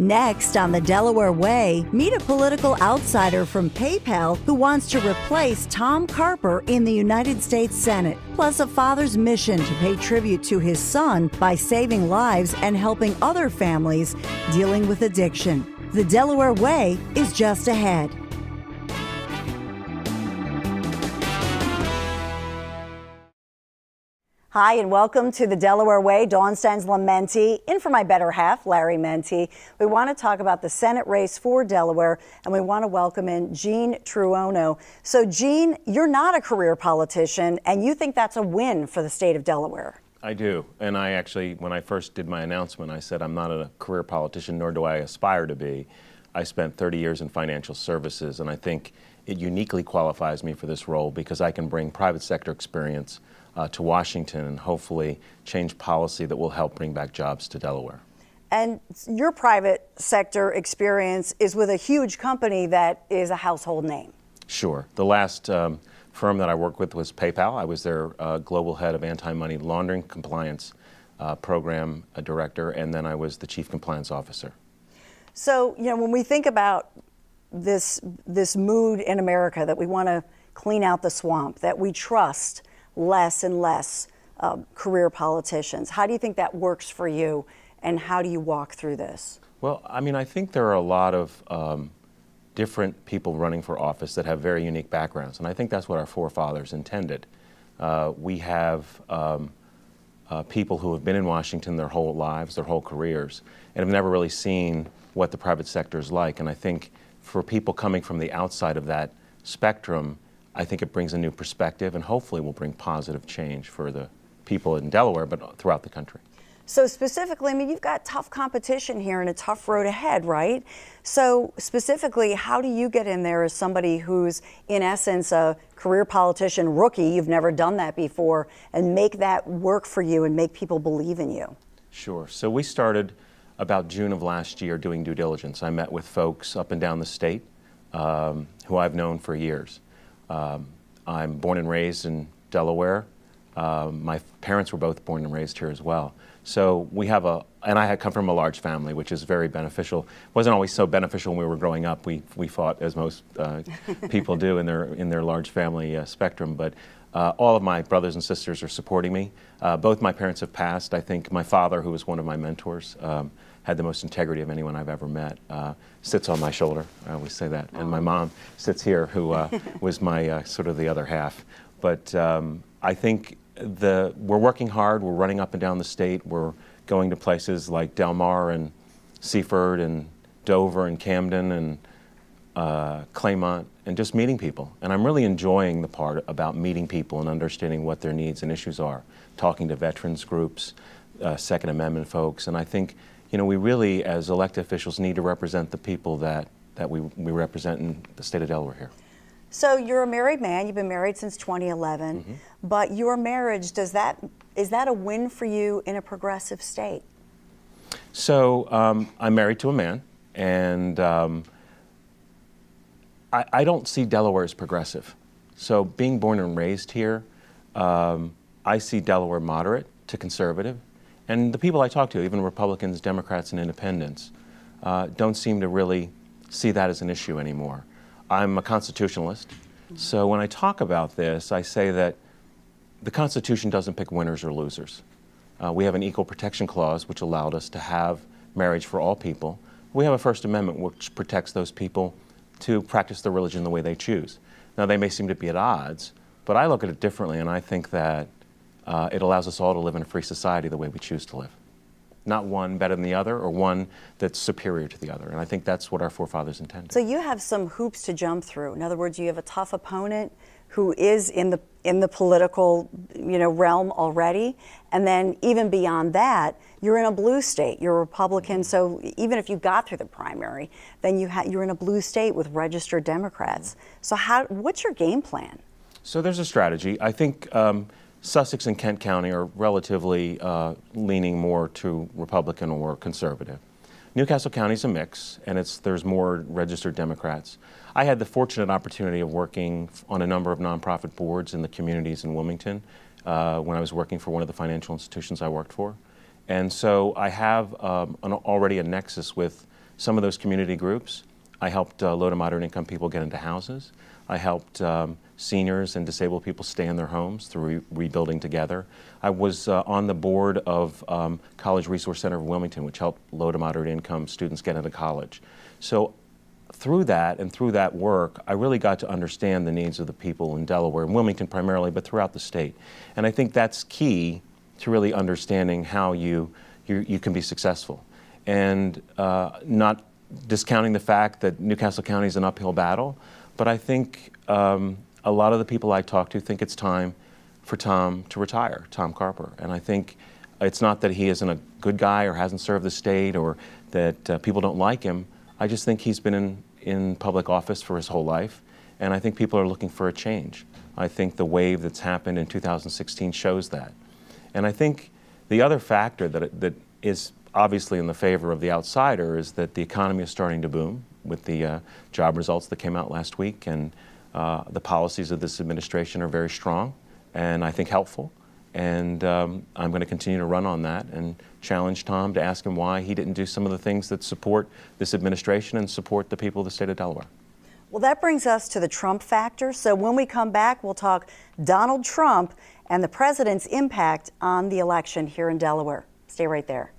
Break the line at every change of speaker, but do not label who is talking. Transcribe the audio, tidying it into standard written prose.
Next on the Delaware Way, meet a political outsider from PayPal who wants to replace Tom Carper in the United States Senate, plus a father's mission to pay tribute to his son by saving lives and helping other families dealing with addiction. The Delaware Way is just ahead. Hi, and welcome to the Delaware Way. Dawn Stensla-Menti, in for my better half, Larry Menti. We want to talk about the Senate race for Delaware, and we want to welcome in Gene Truono. So, Gene, you're not a career politician, and you think that's a win for the state of Delaware.
I do, and I actually, when I first did my announcement, I said I'm not a career politician, nor do I aspire to be. I spent 30 years in financial services, and I think it uniquely qualifies me for this role because I can bring private sector experience to Washington and hopefully change policy that will help bring back jobs to Delaware.
And your private sector experience is with a huge company that is a household name.
Sure. The last firm that I worked with was PayPal. I was their global head of anti-money laundering compliance program director, and then I was the chief compliance officer. So, you know, when we think about this mood in America that we want to clean out the swamp, that we trust less and less career politicians. How do you think that works for you, and how do you walk through this? Well, I mean, I think there are a lot of different people running for office that have very unique backgrounds, and I think that's what our forefathers intended. We have people who have been in Washington their whole lives, their whole careers, and have never really seen what the private sector is like, and I think for people coming from the outside of that spectrum, I think it brings a new perspective and hopefully will bring positive change for the people in Delaware, but throughout the country.
So specifically, I mean, you've got tough competition here and a tough road ahead, right? So specifically, how do you get in there as somebody who's, in essence, a career politician rookie, you've never done that before, and make that work for you and make people believe in you? Sure.
So we started about June of last year doing due diligence. I met with folks up and down the state who I've known for years. I'm born and raised in Delaware. My parents were both born and raised here as well. So we have and I had come from a large family, which is very beneficial. It wasn't always so beneficial when we were growing up. We fought, as most people do in their large family spectrum. But all of my brothers and sisters are supporting me. Both my parents have passed. I think my father, who was one of my mentors, had the most integrity of anyone I've ever met, sits on my shoulder. I always say that. And my mom sits here, who was my sort of the other half. But I think we're working hard. We're running up and down the state. We're going to places like Del Mar and Seaford and Dover and Camden and Claymont and just meeting people. And I'm really enjoying the part about meeting people and understanding what their needs and issues are, talking to veterans groups, Second Amendment folks. And I think, you know, we really, as elected officials, need to represent the people that we represent in the state of Delaware here.
So you're a married man. You've been married since 2011. Mm-hmm. But your marriage, is that a win for you in a progressive state?
So I'm married to a man, and I don't see Delaware as progressive. So being born and raised here, I see Delaware moderate to conservative. And the people I talk to, even Republicans, Democrats, and independents, don't seem to really see that as an issue anymore. I'm a constitutionalist, so when I talk about this, I say that the Constitution doesn't pick winners or losers. We have an Equal Protection Clause, which allowed us to have marriage for all people. We have a First Amendment, which protects those people to practice their religion the way they choose. Now, they may seem to be at odds, but I look at it differently, and I think that it allows us all to live in a free society the way we choose to live. Not one better than the other or one that's superior to the other. And I think that's what our forefathers intended.
So you have some hoops to jump through. In other words, you have a tough opponent who is in the political, you know, realm already. And then even beyond that, you're in a blue state. You're a Republican. So even if you got through the primary, then you're in a blue state with registered Democrats. So what's your game plan?
So there's a strategy. I think Sussex and Kent County are relatively leaning more to Republican or conservative. Newcastle County is a mix, and there's more registered Democrats. I had the fortunate opportunity of working on a number of nonprofit boards in the communities in Wilmington when I was working for one of the financial institutions I worked for. And so I have already a nexus with some of those community groups. I helped low to moderate income people get into houses. I helped seniors and disabled people stay in their homes through Rebuilding Together. I was on the board of College Resource Center of Wilmington, which helped low to moderate income students get into college. So through that and through that work, I really got to understand the needs of the people in Delaware, and Wilmington primarily, but throughout the state. And I think that's key to really understanding how you can be successful. And not discounting the fact that Newcastle County is an uphill battle, but I think a lot of the people I talk to think it's time for Tom to retire, Tom Carper. And I think it's not that he isn't a good guy or hasn't served the state or that people don't like him. I just think he's been in public office for his whole life, and I think people are looking for a change. I think the wave that's happened in 2016 shows that. And I think the other factor that is obviously in the favor of the outsider is that the economy is starting to boom with the job results that came out last week, and the policies of this administration are very strong and I think helpful. And I'm going to continue to run on that and challenge Tom to ask him why he didn't do some of the things that support this administration and support the people of the state of Delaware.
Well, that brings us to the Trump factor. So when we come back, we'll talk Donald Trump and the president's impact on the election here in Delaware. Stay right there.